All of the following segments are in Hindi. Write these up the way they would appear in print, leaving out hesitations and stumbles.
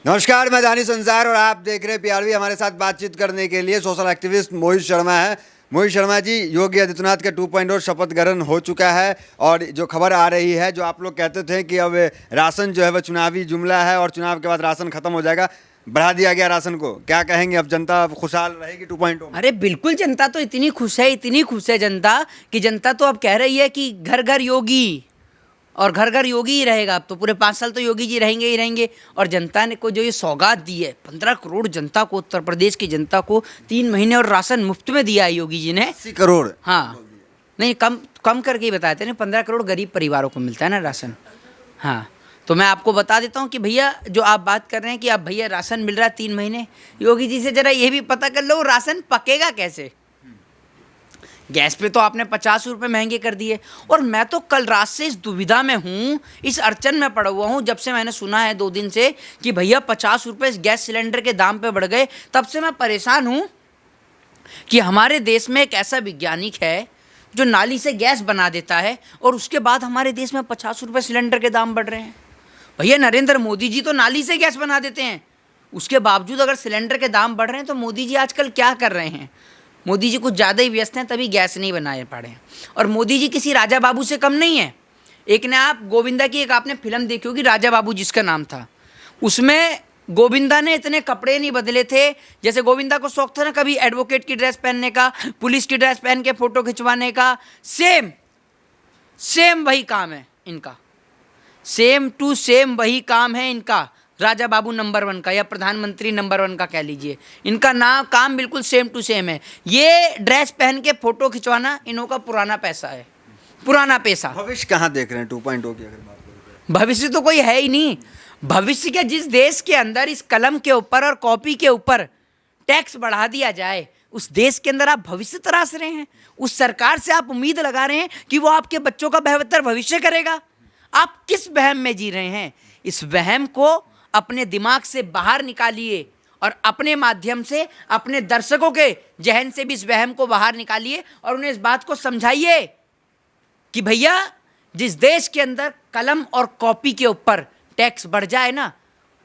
नमस्कार, मैं दानिश संसार और आप देख रहे हैं पीआरवी। हमारे साथ बातचीत करने के लिए सोशल एक्टिविस्ट मोहित शर्मा है। मोहित शर्मा जी, योगी आदित्यनाथ का 2.0 शपथ ग्रहण हो चुका है और जो खबर आ रही है, जो आप लोग कहते थे कि अब राशन जो है वह चुनावी जुमला है और चुनाव के बाद राशन खत्म हो जाएगा, बढ़ा दिया गया राशन को, क्या कहेंगे? अब जनता खुशहाल रहेगी 2.0 में? अरे बिल्कुल, जनता तो इतनी खुश है जनता कि जनता तो अब कह रही है कि घर घर योगी, और घर घर योगी ही रहेगा। अब तो पूरे 5 साल तो योगी जी रहेंगे ही रहेंगे। और जनता ने को जो ये सौगात दी है 15 करोड़ जनता को, उत्तर प्रदेश की जनता को 3 महीने और राशन मुफ्त में दिया है योगी जी ने। 80 करोड़? हाँ, नहीं, कम करके ही बताए थे ना, 15 करोड़ गरीब परिवारों को मिलता है ना राशन। हाँ, तो मैं आपको बता देता हूँ कि भैया, जो आप बात कर रहे हैं कि आप भैया राशन मिल रहा है 3 महीने, योगी जी से जरा ये भी पता कर लो राशन पकेगा कैसे। गैस पे तो आपने 50 रुपये महंगे कर दिए। और मैं तो कल रात से इस दुविधा में हूँ, इस अड़चन में पड़ा हुआ हूँ, जब से मैंने सुना है 2 दिन से कि भैया 50 रुपये गैस सिलेंडर के दाम पे बढ़ गए, तब से मैं परेशान हूँ कि हमारे देश में एक ऐसा वैज्ञानिक है जो नाली से गैस बना देता है और उसके बाद हमारे देश में 50 रुपये सिलेंडर के दाम बढ़ रहे हैं। भैया, नरेंद्र मोदी जी तो नाली से गैस बना देते हैं, उसके बावजूद अगर सिलेंडर के दाम बढ़ रहे हैं तो मोदी जी आजकल क्या कर रहे हैं? मोदी जी कुछ ज़्यादा ही व्यस्त हैं, तभी गैस नहीं बनाए पड़े हैं। और मोदी जी किसी राजा बाबू से कम नहीं है। एक ने आप गोविंदा की एक आपने फिल्म देखी होगी, राजा बाबू जिसका नाम था, उसमें गोविंदा ने इतने कपड़े नहीं बदले थे। जैसे गोविंदा को शौक था ना कभी एडवोकेट की ड्रेस पहनने का, पुलिस की ड्रेस पहन के फोटो खिंचवाने का, सेम वही काम है इनका, सेम टू सेम वही काम है इनका। राजा बाबू नंबर 1 का या प्रधानमंत्री नंबर 1 का कह लीजिए, इनका नाम काम बिल्कुल सेम टू सेम है। ये ड्रेस पहन के फोटो खिंचवाना इन्हों का पुराना पैसा है, पुराना पैसा। भविष्य कहाँ देख रहे हैं 2.0 की अगर बात करें? भविष्य तो कोई है ही नहीं। भविष्य के जिस देश के अंदर इस कलम के ऊपर और कॉपी के ऊपर टैक्स बढ़ा दिया जाए, उस देश के अंदर आप भविष्य तराश रहे हैं। उस सरकार से आप उम्मीद लगा रहे हैं कि वो आपके बच्चों का बेहतर भविष्य करेगा। आप किस वहम में जी रहे हैं? इस वहम को अपने दिमाग से बाहर निकालिए और अपने माध्यम से अपने दर्शकों के जहन से भी इस वहम को बाहर निकालिए और उन्हें इस बात को समझाइए कि भैया, जिस देश के अंदर कलम और कॉपी के ऊपर टैक्स बढ़ जाए ना,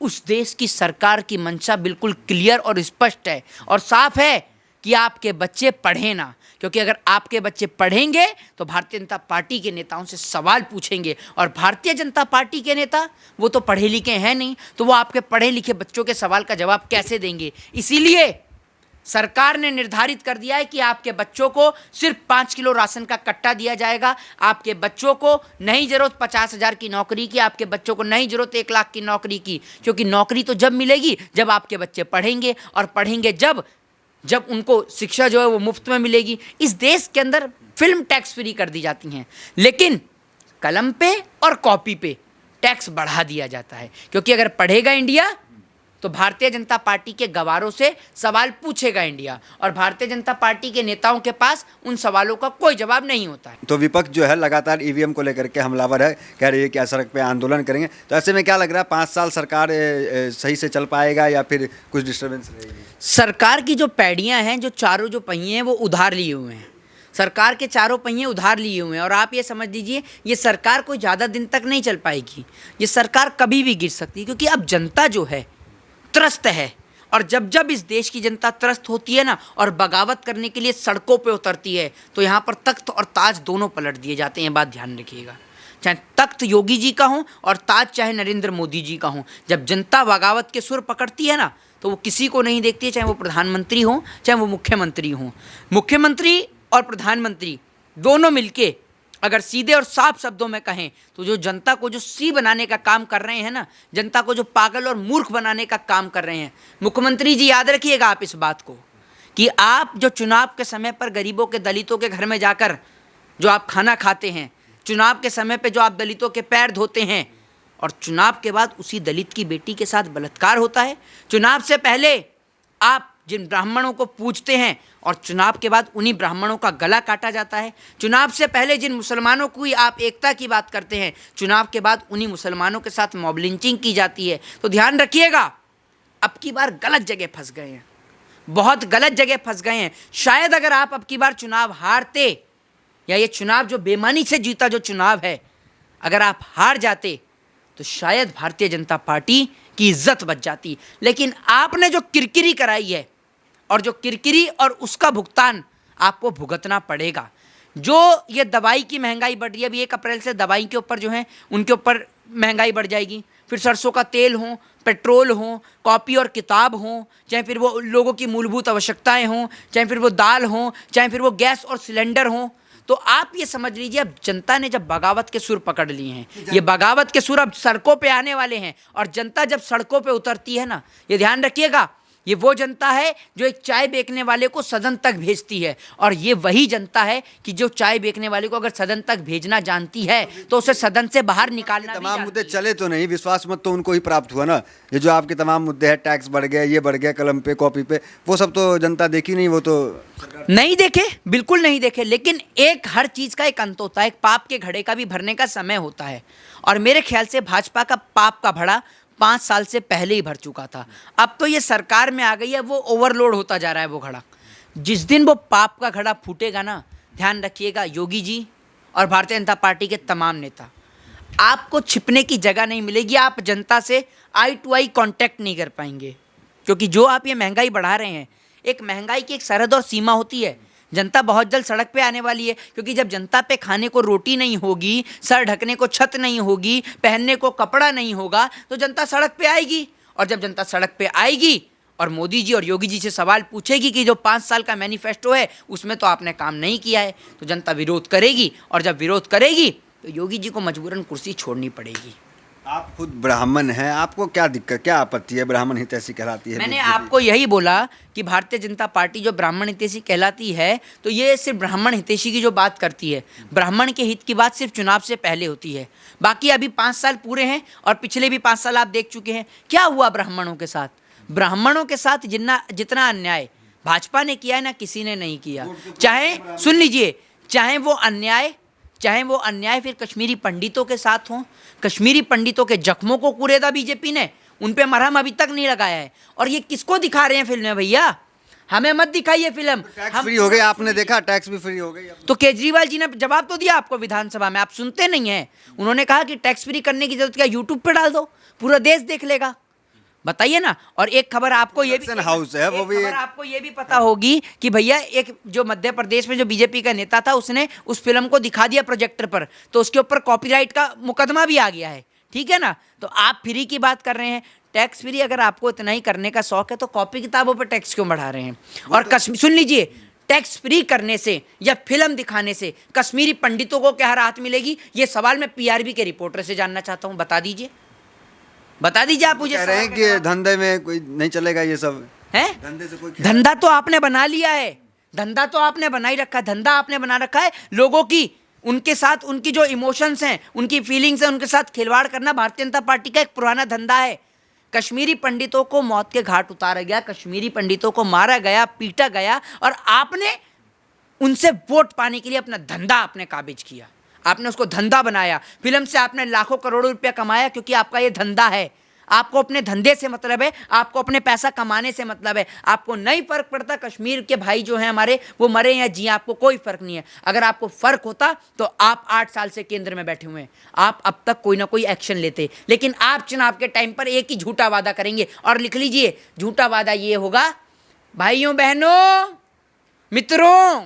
उस देश की सरकार की मंशा बिल्कुल क्लियर और स्पष्ट है और साफ है कि आपके बच्चे पढ़ें ना। क्योंकि अगर आपके बच्चे पढ़ेंगे तो भारतीय जनता पार्टी के नेताओं से सवाल पूछेंगे, और भारतीय जनता पार्टी के नेता वो तो पढ़े लिखे हैं नहीं, तो वो आपके पढ़े लिखे बच्चों के सवाल का जवाब कैसे देंगे? इसीलिए सरकार ने निर्धारित कर दिया है कि आपके बच्चों को सिर्फ 5 किलो राशन का कट्टा दिया जाएगा। आपके बच्चों को नहीं जरूरत 50,000 की नौकरी की, आपके बच्चों को नहीं जरूरत 1 लाख की नौकरी की, क्योंकि नौकरी तो जब मिलेगी जब आपके बच्चे पढ़ेंगे, और पढ़ेंगे जब उनको शिक्षा जो है वो मुफ्त में मिलेगी। इस देश के अंदर फिल्म टैक्स फ्री कर दी जाती हैं, लेकिन कलम पे और कॉपी पे टैक्स बढ़ा दिया जाता है। क्योंकि अगर पढ़ेगा इंडिया तो भारतीय जनता पार्टी के गवारों से सवाल पूछेगा इंडिया, और भारतीय जनता पार्टी के नेताओं के पास उन सवालों का कोई जवाब नहीं होता है। तो विपक्ष जो है लगातार ईवीएम को लेकर के हमलावर है, कह रही है कि सड़क पे आंदोलन करेंगे। तो ऐसे में क्या लग रहा है, 5 साल सरकार सही से चल पाएगा या फिर कुछ डिस्टर्बेंस रहेगी? सरकार की जो पैड़ियाँ हैं, जो चारों जो पहिए हैं, वो उधार लिए हुए हैं। सरकार के चारों पहिए उधार लिए हुए हैं, और आप ये समझ लीजिए ये सरकार कोई ज़्यादा दिन तक नहीं चल पाएगी। ये सरकार कभी भी गिर सकती है, क्योंकि अब जनता जो है त्रस्त है, और जब इस देश की जनता त्रस्त होती है ना और बगावत करने के लिए सड़कों पे उतरती है, तो यहाँ पर तख्त और ताज दोनों पलट दिए जाते हैं। बात ध्यान रखिएगा, चाहे तख्त योगी जी का हो और ताज चाहे नरेंद्र मोदी जी का हो। जब जनता बगावत के सुर पकड़ती है ना, तो वो किसी को नहीं देखती है, चाहे वो प्रधानमंत्री हो चाहे वो मुख्यमंत्री हो। मुख्यमंत्री और प्रधानमंत्री दोनों मिलके अगर सीधे और साफ शब्दों में कहें तो जो जनता को जो सी बनाने का काम कर रहे हैं ना, जनता को जो पागल और मूर्ख बनाने का काम कर रहे हैं, मुख्यमंत्री जी याद रखिएगा आप इस बात को कि आप जो चुनाव के समय पर गरीबों के, दलितों के घर में जाकर जो आप खाना खाते हैं, चुनाव के समय पे जो आप दलितों के पैर धोते हैं, और चुनाव के बाद उसी दलित की बेटी के साथ बलात्कार होता है। चुनाव से पहले आप जिन ब्राह्मणों को पूजते हैं और चुनाव के बाद उन्हीं ब्राह्मणों का गला काटा जाता है। चुनाव से पहले जिन मुसलमानों की आप एकता की बात करते हैं, चुनाव के बाद उन्हीं मुसलमानों के साथ मॉब लिंचिंग की जाती है। तो ध्यान रखिएगा, अब की बार गलत जगह फंस गए हैं, बहुत गलत जगह फंस गए हैं। शायद अगर आप अब की बार चुनाव हारते, या ये चुनाव जो बेईमानी से जीता जो चुनाव है, अगर आप हार जाते तो शायद भारतीय जनता पार्टी की इज्जत बच जाती। लेकिन आपने जो किरकिरी कराई है, और जो किरकिरी और उसका भुगतान आपको भुगतना पड़ेगा। जो ये दवाई की महंगाई बढ़ रही है, अभी 1 अप्रैल से दवाई के ऊपर जो है उनके ऊपर महंगाई बढ़ जाएगी। फिर सरसों का तेल हो, पेट्रोल हो, कॉपी और किताब हो, चाहे फिर वो लोगों की मूलभूत आवश्यकताएं हों, चाहे फिर वो दाल हो, चाहे फिर वो गैस और सिलेंडर हो। तो आप ये समझ लीजिए, अब जनता ने जब बगावत के सुर पकड़ लिए हैं, ये बगावत के सुर अब सड़कों पे आने वाले हैं। और जनता जब सड़कों पे उतरती है ना, ये ध्यान रखिएगा, ये वो जनता है जो एक चाय बेचने वाले को सदन तक भेजती है, और ये वही जनता है कि जो चाय बेचने वाले को अगर सदन तक भेजना जानती है तो उसे सदन से बाहर निकालना भी तमाम जानती मुद्दे है। चले तो नहीं, विश्वास मत तो उनको ही प्राप्त हुआ ना। ये जो आपके तमाम मुद्दे हैं, टैक्स बढ़ गया, ये बढ़ गया, कलम पे कॉपी पे, वो सब तो जनता देखी नहीं, वो तो नहीं देखे, बिल्कुल नहीं देखे। लेकिन एक हर चीज का एक अंत होता है, एक पाप के घड़े का भी भरने का समय होता है। और मेरे ख्याल से भाजपा का पाप का घड़ा 5 साल से पहले ही भर चुका था। अब तो ये सरकार में आ गई है, वो ओवरलोड होता जा रहा है वो घड़ा। जिस दिन वो पाप का घड़ा फूटेगा ना, ध्यान रखिएगा, योगी जी और भारतीय जनता पार्टी के तमाम नेता, आपको छिपने की जगह नहीं मिलेगी। आप जनता से आई टू आई कांटेक्ट नहीं कर पाएंगे, क्योंकि जो आप ये महंगाई बढ़ा रहे हैं, एक महंगाई की एक सरहद और सीमा होती है। जनता बहुत जल्द सड़क पे आने वाली है, क्योंकि जब जनता पे खाने को रोटी नहीं होगी, सर ढकने को छत नहीं होगी, पहनने को कपड़ा नहीं होगा, तो जनता सड़क पे आएगी। और जब जनता सड़क पे आएगी और मोदी जी और योगी जी से सवाल पूछेगी कि जो 5 साल का मैनिफेस्टो है उसमें तो आपने काम नहीं किया है, तो जनता विरोध करेगी। और जब विरोध करेगी तो योगी जी को मजबूरन कुर्सी छोड़नी पड़ेगी। आप खुद ब्राह्मण हैं, आपको क्या दिक्कत, क्या आपत्ति है? ब्राह्मण हितैषी कहलाती है मैंने बीजेपी। आपको यही बोला कि भारतीय जनता पार्टी जो ब्राह्मण हितैषी कहलाती है, तो ये सिर्फ ब्राह्मण हितैषी की जो बात करती है, ब्राह्मण के हित की बात सिर्फ चुनाव से पहले होती है। बाकी अभी 5 साल पूरे हैं और पिछले भी 5 साल आप देख चुके हैं। क्या हुआ ब्राह्मणों के साथ? ब्राह्मणों के साथ जितना अन्याय भाजपा ने किया है ना, किसी ने नहीं किया। चाहे सुन लीजिए, चाहे वो अन्याय फिर कश्मीरी पंडितों के साथ हो, कश्मीरी पंडितों के जख्मों को कूरेदा बीजेपी ने, उन पे मरहम अभी तक नहीं लगाया है। और ये किसको दिखा रहे हैं फिल्में? भैया हमें मत दिखाइए फिल्म। टैक्स फ्री हो गई, आपने देखा, टैक्स भी फ्री हो गई। तो केजरीवाल जी ने जवाब तो दिया आपको विधानसभा में, आप सुनते नहीं हैं। उन्होंने कहा कि टैक्स फ्री करने की जरूरत क्या, यूट्यूब पे डाल दो, पूरा देश देख लेगा। बताइए ना। और एक खबर आपको ये भी हाउस है, वो भी खबर आपको ये भी पता होगी कि भैया एक जो मध्य प्रदेश में जो बीजेपी का नेता था, उसने उस फिल्म को दिखा दिया प्रोजेक्टर पर, तो उसके ऊपर कॉपीराइट का मुकदमा भी आ गया है। ठीक है ना। तो आप फ्री की बात कर रहे हैं, टैक्स फ्री अगर आपको इतना ही करने का शौक है तो कॉपी किताबों पर टैक्स क्यों बढ़ा रहे हैं? और कश्मीर सुन लीजिए, टैक्स फ्री करने से या फिल्म दिखाने से कश्मीरी पंडितों को क्या राहत मिलेगी? ये सवाल मैं पीआरबी के रिपोर्टर से जानना चाहता हूं। बता दीजिए आप मुझे। कह रहे हैं कि धंधे में कोई नहीं चलेगा, ये सब है धंधे से कोई धंधा तो आपने बना लिया है, धंधा तो आपने बना ही रखा है। धंधा आपने बना रखा है लोगों की, उनके साथ उनकी जो इमोशंस हैं, उनकी फीलिंग्स हैं, उनके साथ खिलवाड़ करना भारतीय जनता पार्टी का एक पुराना धंधा है। कश्मीरी पंडितों को मौत के घाट उतारा गया, कश्मीरी पंडितों को मारा गया, पीटा गया, और आपने उनसे वोट पाने के लिए अपना धंधा आपने काबिज किया, आपने उसको धंधा बनाया। फिल्म से आपने लाखों करोड़ों रुपया कमाया, क्योंकि आपका ये धंधा है। आपको अपने धंधे से मतलब है, आपको अपने पैसा कमाने से मतलब है। आपको नहीं फर्क पड़ता कश्मीर के भाई जो हैं हमारे, वो मरे या जिए, आपको कोई फर्क नहीं है। अगर आपको फर्क होता तो आप 8 साल से केंद्र में बैठे हुए हैं, आप अब तक कोई ना कोई एक्शन लेते। लेकिन आप चुनाव के टाइम पर एक ही झूठा वादा करेंगे, और लिख लीजिए, झूठा वादा ये होगा, भाइयों बहनों मित्रों,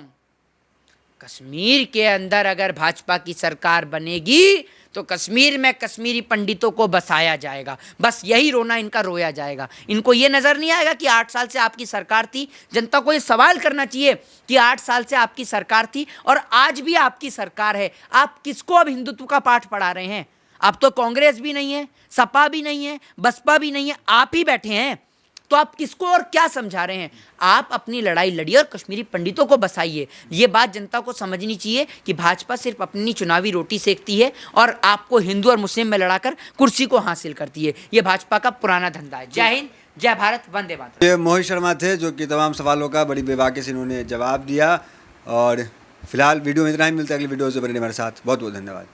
कश्मीर के अंदर अगर भाजपा की सरकार बनेगी तो कश्मीर में कश्मीरी पंडितों को बसाया जाएगा। बस यही रोना इनका रोया जाएगा। इनको ये नज़र नहीं आएगा कि 8 साल से आपकी सरकार थी। जनता को ये सवाल करना चाहिए कि 8 साल से आपकी सरकार थी और आज भी आपकी सरकार है, आप किसको अब हिंदुत्व का पाठ पढ़ा रहे हैं? अब तो कांग्रेस भी नहीं है, सपा भी नहीं है, बसपा भी नहीं है, आप ही बैठे हैं। तो आप किसको और क्या समझा रहे हैं? आप अपनी लड़ाई लड़िए और कश्मीरी पंडितों को बसाइए। ये बात जनता को समझनी चाहिए कि भाजपा सिर्फ अपनी चुनावी रोटी सेकती है और आपको हिंदू और मुस्लिम में लड़ाकर कुर्सी को हासिल करती है। ये भाजपा का पुराना धंधा है। जय हिंद, जय भारत, वंदे मातरम। ये मोहित शर्मा थे, जो कि तमाम सवालों का बड़ी बेबाकी से इन्होंने जवाब दिया। और फिलहाल वीडियो में इतना ही, मिलता है अगली वीडियो से। बने हमारे साथ, बहुत बहुत धन्यवाद।